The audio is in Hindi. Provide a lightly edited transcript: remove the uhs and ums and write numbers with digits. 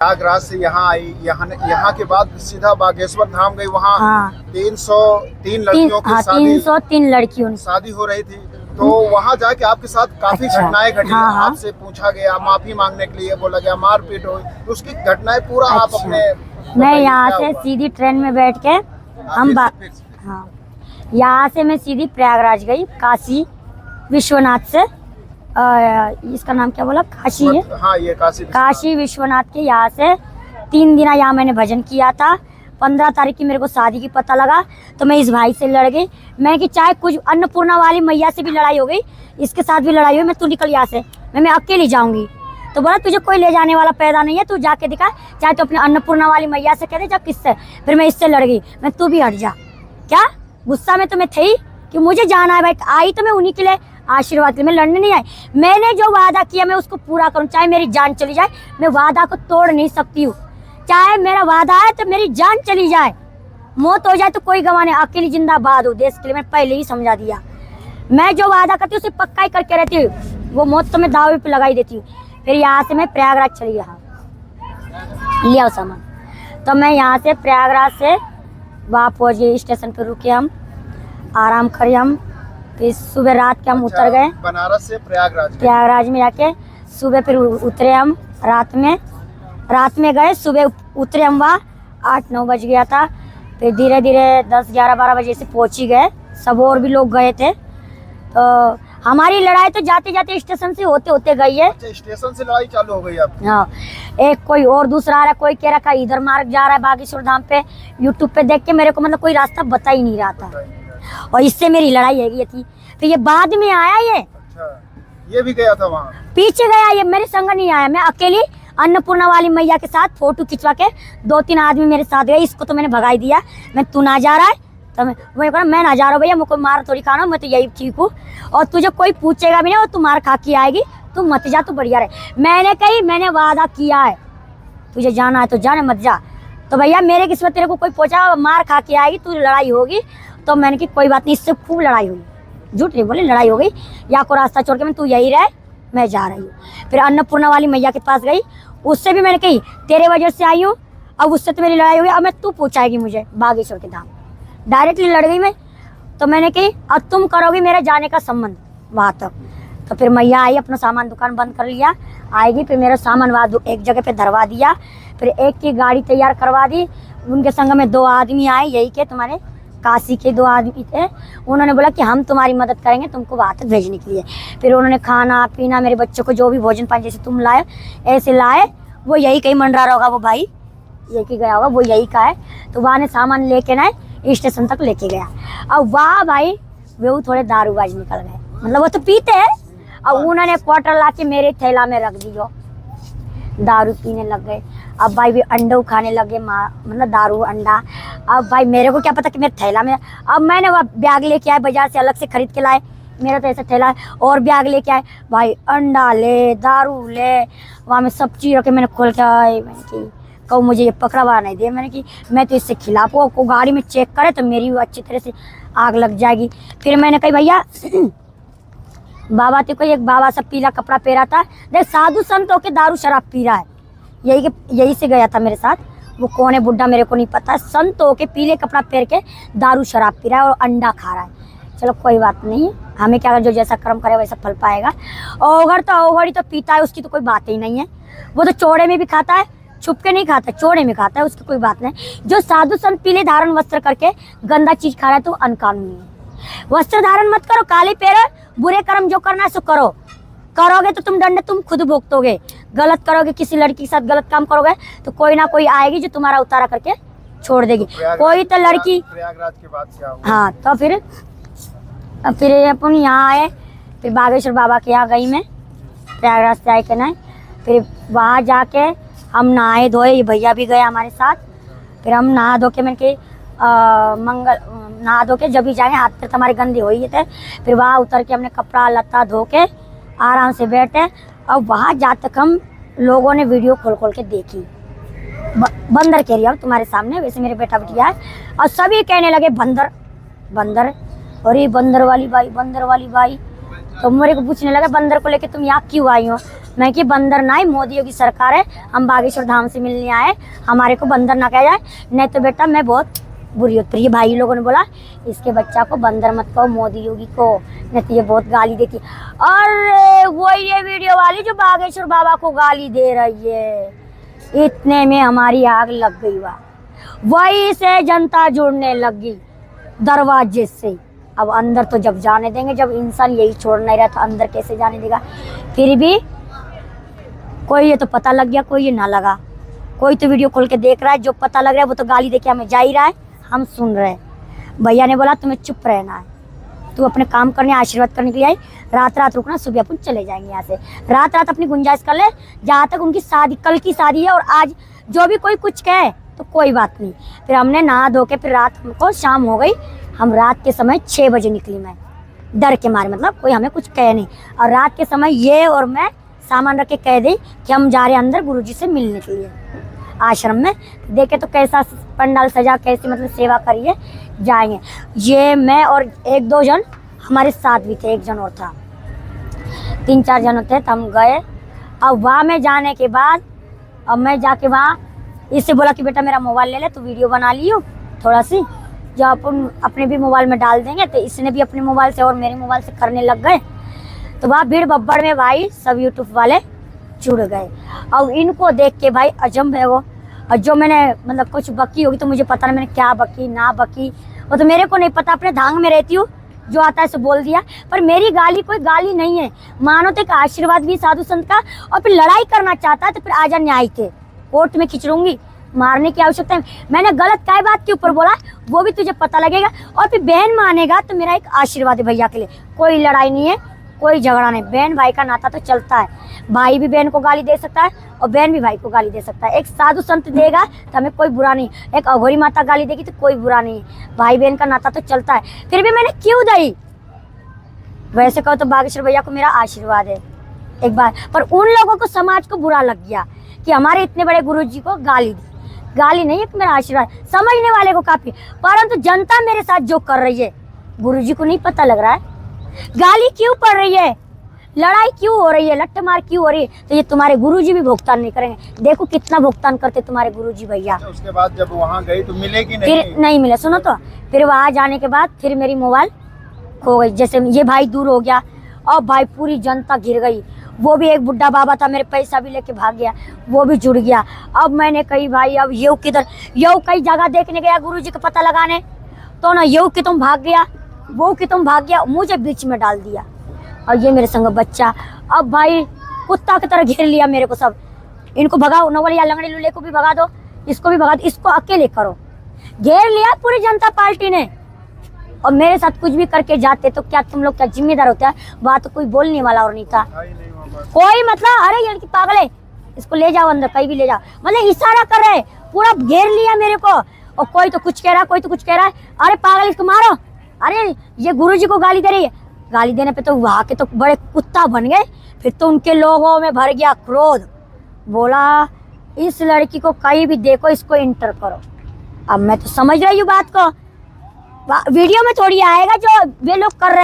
प्रयागराज से यहाँ आई, यहाँ के बाद सीधा बागेश्वर धाम गई। वहाँ हाँ। 303 लड़कियों की 303 लड़कियों शादी हो रही थी। तो वहाँ जाके आपके साथ काफी अच्छा। घटनाएं घटी। हाँ, हाँ। आपसे पूछा गया, माफी मांगने के लिए बोला गया, मारपीट हुई, तो उसकी घटनाएं पूरा आप अच्छा। अपने मैं यहाँ से सीधी ट्रेन में बैठ के हम हाँ, यहाँ से मैं सीधी प्रयागराज गई, काशी विश्वनाथ से। इसका नाम क्या बोला, काशी है? हाँ, ये काशी विश्वनाथ के यहाँ से 3 दिन यहाँ मैंने भजन किया था। 15 तारीख की मेरे को शादी की पता लगा, तो मैं इस भाई से लड़ गई। मैं कि चाहे कुछ अन्नपूर्णा वाली मैया से भी लड़ाई हो गई, इसके साथ भी लड़ाई हुई, मैं तू निकल यहाँ से, मैं अकेली जाऊंगी। तो बोला तुझे कोई ले जाने वाला पैदा नहीं है, तू जाके दिखा, चाहे तो अपने अन्नपूर्णा वाली मैया से कह दे, जब किससे। फिर मैं इससे लड़ गई, मैं तू भी हट जा। क्या गुस्सा में तो मैं थी कि मुझे जाना है भाई, आई तो मैं उन्हीं के लिए आशीर्वाद के लिए, मैं लड़ने नहीं आई। मैंने जो वादा किया मैं उसको पूरा करूँ, चाहे मेरी जान चली जाए, मैं वादा को तोड़ नहीं सकती हूँ। चाहे मेरा वादा है तो मेरी जान चली जाए, मौत हो जाए तो कोई गवाने, अकेली जिंदाबाद हो देश के लिए, मैं पहले ही समझा दिया। मैं जो वादा करती हूँ उसे पक्का ही करके रहती हूँ, वो मौत तो मैं दावे पे लगाई देती हूँ। फिर यहाँ से मैं प्रयागराज चली, यहाँ लिया सामान। तो मैं यहाँ से प्रयागराज से वहाँ पहुँच गई, स्टेशन पर रुके, हम आराम करे। हम फिर सुबह रात के हम उतर गए बनारस से प्रयागराज में जाके। सुबह फिर उतरे हम, रात में गए, सुबह उतरे हम वहाँ 8-9 बज गया था। फिर धीरे धीरे 10-11-12 बजे से पहुँच ही गए, सब और भी लोग गए थे। तो हमारी लड़ाई तो जाते जाते स्टेशन से होते होते गई है। स्टेशन से लड़ाई चालू हो गई आपकी? हाँ, एक कोई और दूसरा आ रहा है, कोई कह रहा है इधर मार्ग जा रहा है बागेश्वर धाम पे। यूट्यूब पे देख के मेरे को मतलब कोई रास्ता बता ही नहीं रहा था, और इससे मेरी लड़ाई है थी। तो ये बाद में आया, ये अच्छा, ये भी गया था वहाँ, पीछे गया, ये मेरे संग नहीं आया। मैं अकेली अन्नपूर्णा वाली मैया के साथ फोटो खिंचवा के 2-3 आदमी मेरे साथ गए। इसको तो मैंने भगाई दिया, मैं तू ना जा रहा है तो मैं ना जा रहा हूँ भैया, मुझको मार थोड़ी खाना, मैं तो यही ठीक हूँ, और तुझे कोई पूछेगा भी नहीं, और तू मार खा के आएगी, तू मत जा, तू बढ़िया रहे। मैंने कही, मैंने वादा किया है, तुझे जाना है तो जाने, मत जा। तो भैया मेरे किस्मत, तेरे को कोई पूछा मार खा के आएगी, तू लड़ाई होगी। तो मैंने की कोई बात नहीं, इससे खूब लड़ाई हुई, झूठ नहीं बोली, लड़ाई हो गई। या को रास्ता छोड़ के मैं तू यही रहे, मैं जा रही हूँ। फिर अन्नपूर्णा वाली मैया के पास गई, उससे भी मैंने कही तेरे वजह से आई हूँ, अब उससे तो मेरी लड़ाई हुई, अब मैं तू पूछाएगी मुझे बागेश्वर के धाम। डायरेक्टली लड़ गई मैं। तो मैंने कही अब तुम करोगी मेरे जाने का संबंध वहाँ तक। तो फिर मैया आई, अपना सामान दुकान बंद कर लिया, आएगी, फिर मेरा सामान वहाँ एक जगह पे धरवा दिया। फिर एक की गाड़ी तैयार करवा दी, उनके संग में 2 आदमी आए, यही के तुम्हारे काशी के 2 आदमी थे। उन्होंने बोला कि हम तुम्हारी मदद करेंगे तुमको वहाँ तक भेजने के लिए। फिर उन्होंने खाना पीना, मेरे बच्चों को जो भी भोजन पानी जैसे तुम लाए ऐसे लाए। वो यही कहीं मंडरा रहा होगा, वो भाई यही गया होगा, वो यही का है। तो वहाँ ने सामान लेके ना स्टेशन तक लेके गया। अब वाह भाई, वो थोड़े दारूबाज निकल गए, मतलब वो तो पीते हैं। अब उन्होंने क्वार्टर ला के मेरे थैला में रख दियो, दारू पीने लग गए। अब भाई भी अंडे खाने लगे, मतलब दारू अंडा। अब भाई मेरे को क्या पता कि मेरे थैला में, अब मैंने वह बैग लेके आए बाजार से, अलग से खरीद के लाए, मेरा तो ऐसा थैला है, और बैग लेके आए भाई, अंडा ले, दारू ले, वहाँ में सब चीज़ रखे। मैंने खोल के आए, मैंने की कहूँ मुझे ये पकड़वा नहीं दे, मैंने कि मैं तो इससे खिलाफ हूँ, को गाड़ी में चेक करे तो मेरी अच्छी तरह से आग लग जाएगी। फिर मैंने कही भैया बाबा तेको एक बाबा सब पीला कपड़ा पहरा था, देख साधु संत होके दारू शराब पी रहा है, यही से गया था मेरे साथ। वो कौन है बुड्ढा मेरे को नहीं पता, संत होके पीले कपड़ा पहन के दारू शराब पी रहा है और अंडा खा रहा है। चलो कोई बात नहीं, हमें क्या, जो जैसा कर्म करे वैसा फल पाएगा। ओघड़ तो ओघड़ी तो पीता है, उसकी तो कोई बात ही नहीं है। वो तो चौड़े में भी खाता है, छुप के नहीं खाता, चौड़े में खाता है, उसकी कोई बात नहीं। जो साधु संत पीले धारण वस्त्र करके गंदा चीज खा रहा है तो अनकानूनी है। वस्त्र धारण मत करो, काले पैर, बुरे कर्म जो करना है सो करो, करोगे तो तुम दंड तुम खुद भुगतोगे। गलत करोगे, किसी लड़की के साथ गलत काम करोगे तो कोई ना कोई आएगी जो तुम्हारा उतारा करके छोड़ देगी। कोई तो लड़की प्रयागराज के बाद से हाँ, तो फिर अपन यहाँ आए, फिर बागेश्वर बाबा के यहाँ गई मैं, प्रयागराज से आए के ना। फिर वहाँ जाके हम नहाए धोए, ये भैया भी गए हमारे साथ। फिर हम नहा धो के, मैंने कि नहा धो के जब भी जाएंगे, हाथ पैर हमारे गंदे हो ही थे। फिर वहाँ उतर के हमने कपड़ा लत्ता धो के आराम से बैठे। और वहाँ जा तक हम लोगों ने वीडियो खोल खोल के देखी, बंदर कह रही है तुम्हारे सामने, वैसे मेरे बेटा बिटिया है। और सभी कहने लगे बंदर बंदर, अरे बंदर वाली बाई, बंदर वाली बाई। तो मेरे को पूछने लगा बंदर को लेके तुम यहाँ क्यों आई हो? मैं कि बंदर ना ही मोदी योगी सरकार है, हम बागेश्वर धाम से मिलने आए, हमारे को बंदर ना कहा जाए, नहीं तो बेटा मैं बहुत बुरी होती। ये भाई लोगों ने बोला इसके बच्चा को बंदर मत कहो मोदी योगी को, नहीं तो ये बहुत गाली देती। और वो ये वीडियो वाली जो बागेश्वर बाबा को गाली दे रही है, इतने में हमारी आग लग गई। वही से जनता जुड़ने लगी दरवाजे से। अब अंदर तो जब जाने देंगे, जब इंसान यही छोड़ नहीं रहा तो अंदर कैसे जाने देगा। फिर भी कोई ये तो पता लग गया, कोई ये ना लगा, कोई तो वीडियो खोल के देख रहा है, जो पता लग रहा है वो तो गाली देके हमें जा ही रहा है, हम सुन रहे हैं। भैया ने बोला तुम्हें चुप रहना है, तू अपने काम करने आशीर्वाद करने के लिए आई, रात रात रुकना, सुबह अपन चले जाएंगे यहाँ से। रात रात अपनी गुंजाइश कर ले, जहाँ तक उनकी शादी, कल की शादी है और आज जो भी कोई कुछ कहे तो कोई बात नहीं। फिर हमने नहा धो के, फिर रात को शाम हो गई, हम रात के समय 6 बजे निकली, मैं डर के मारे, मतलब कोई हमें कुछ कहे नहीं। और रात के समय ये और मैं सामान रख के कह दी कि हम जा रहे हैं अंदर गुरुजी से मिलने के लिए आश्रम में। देखे तो कैसा पंडाल सजा, कैसी मतलब सेवा करिए, जाएंगे। ये मैं और 1-2 जन हमारे साथ भी थे, 1 जन और था, 3-4 जन थे, तो हम गए। अब वहाँ में जाने के बाद अब मैं जाके वहाँ इससे बोला कि बेटा मेरा मोबाइल ले ले, तो वीडियो बना लियो थोड़ा सी, जो अपन अपने भी मोबाइल में डाल देंगे। तो इसने भी अपने मोबाइल से और मेरे मोबाइल से करने लग गए। तो वहाँ भीड़ बब्बड़ में भाई सब यूट्यूब वाले जुड़ गए। और इनको देख के भाई अजब है वो, और जो मैंने मतलब कुछ बकी होगी तो मुझे पता नहीं मैंने क्या बकी ना बकी, वो तो मेरे को नहीं पता, अपने धांग में रहती हूँ, जो आता है सो बोल दिया। पर मेरी गाली कोई गाली नहीं है, मानो तो एक आशीर्वाद भी साधु संत का। और फिर लड़ाई करना चाहता है तो फिर आजा न्याय के कोर्ट में खिंचूंगी, मारने की आवश्यकता है। मैंने गलत काय बात के ऊपर बोला वो भी तुझे पता लगेगा। और फिर बहन मानेगा तो मेरा एक आशीर्वाद है भैया के लिए, कोई लड़ाई नहीं है, कोई झगड़ा नहीं, बहन भाई का नाता तो चलता है। भाई भी बहन को गाली दे सकता है और बहन भी भाई को गाली दे सकता है। एक साधु संत देगा तो हमें कोई बुरा नहीं, एक अघोरी माता गाली देगी तो कोई बुरा नहीं, भाई बहन का नाता तो चलता है। फिर भी मैंने क्यों दी, वैसे कहो तो बागेश्वर भैया को मेरा आशीर्वाद है एक बार। पर उन लोगों को, समाज को बुरा लग गया कि हमारे इतने बड़े गुरुजी को गाली दी। गाली नहीं है कि मेरा आशीर्वाद, समझने वाले को काफी। परंतु जनता मेरे साथ जो कर रही है, गुरुजी को नहीं पता लग रहा है। गाली क्यों पड़ रही है, लड़ाई क्यों हो रही है, लट्ठमार क्यों हो रही है, तो ये तुम्हारे गुरुजी भी भुगतान नहीं करेंगे। देखो कितना भुगतान करते तुम्हारे गुरुजी भैया। उसके बाद जब वहाँ गई तो मिले कि नहीं? फिर नहीं मिले। सुनो तो, फिर वहाँ जाने के बाद फिर मेरी मोबाइल खो गई। जैसे ये भाई दूर हो गया और भाई पूरी जनता गिर गई। वो भी एक बुढ़ा बाबा था, मेरे पैसा भी लेके भाग गया, वो भी जुड़ गया। अब मैंने कही भाई अब ये किधर, ये कई जगह देखने गया गुरुजी का पता लगाने, तो ना ये कि तुम भाग गया, वो कि तुम भाग गया, मुझे बीच में डाल दिया। और ये मेरे संग बच्चा, अब भाई कुत्ता की तरह घेर लिया मेरे को सब। इनको भगाओ, नवलिया लंगड़े लूले को भी भगा दो, इसको भी भगा दो, इसको अकेले करो। घेर लिया पूरी जनता पार्टी ने। और मेरे साथ कुछ भी करके जाते तो क्या तुम लोग क्या जिम्मेदार होते हैं? बात तो कोई बोलने वाला और नहीं था कोई, मतलब अरे ये पागल है, इसको ले जाओ अंदर, कहीं भी ले जाओ, मतलब इशारा कर रहे, पूरा घेर लिया मेरे को। और कोई तो कुछ कह रहा, कोई तो कुछ कह रहा है, अरे पागल इसको मारो, अरे ये गुरुजी को गाली दे रही है। गाली देने पे तो वहाँ के तो बड़े कुत्ता बन गए। फिर तो उनके लोगों में भर गया क्रोध, बोला इस लड़की को कहीं भी देखो, इसको इंटर करो। अब मैं तो समझ रही हूँ बात को, वीडियो में थोड़ी आएगा जो वे लोग कर रहे हैं।